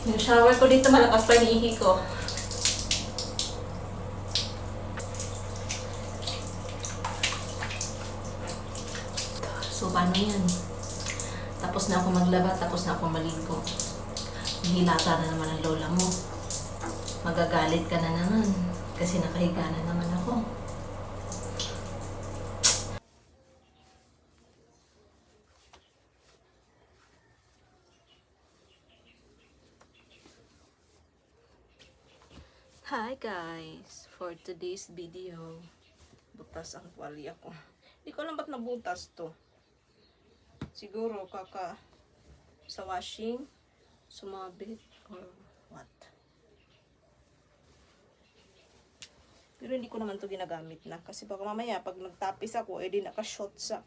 Yung shower ko dito malakas pa yung ihi ko. So, paano yan? Tapos na ako maglaba, tapos na ako maligo. Hilata na naman ang lola mo. Magagalit ka na naman. Kasi nakahiga na naman ako. Hi guys! For today's video, butas ang tuwalya ko. Hindi ko alam ba't nabutas to. Siguro kaka sa washing, sumabit, or what. Pero hindi ko naman to ginagamit na. Kasi baka mamaya, pag nagtapis ako, edi naka-shot sa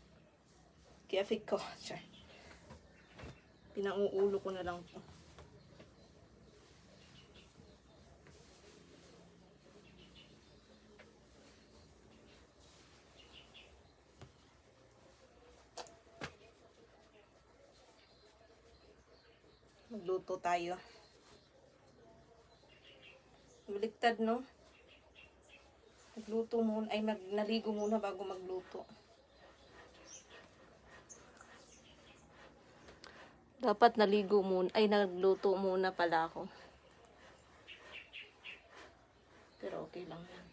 cafe ko. Pinauulo ko na lang to. Magluto tayo. Baliktad, no? Magluto muna, ay naligo muna bago magluto. Dapat naligo muna, ay nagluto muna pala ako. Pero okay lang yan.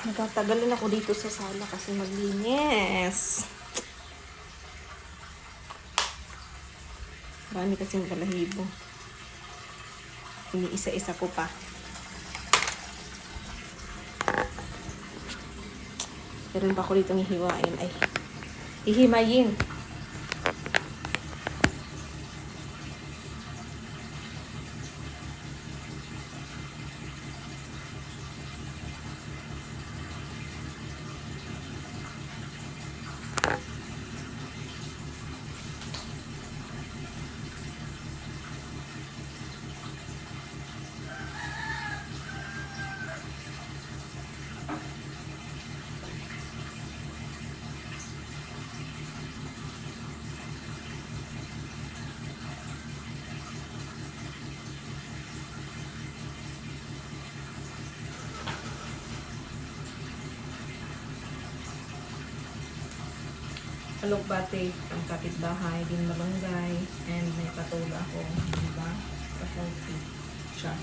Nagtatagalin ako dito sa sala kasi maglinis. Marami kasing balahibo. Iniisa-isa ko pa. Meron pa ako dito hihiwain. Ay, hihimayin. Alugbate, ang kapitbahay, din malunggay, and may patola ako, diba? Pasalty siya.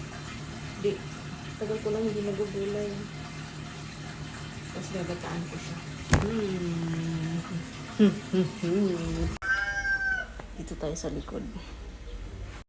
Di, tagal ko lang hindi nagugulay. Tapos gagataan ko siya. Dito tayo sa likod.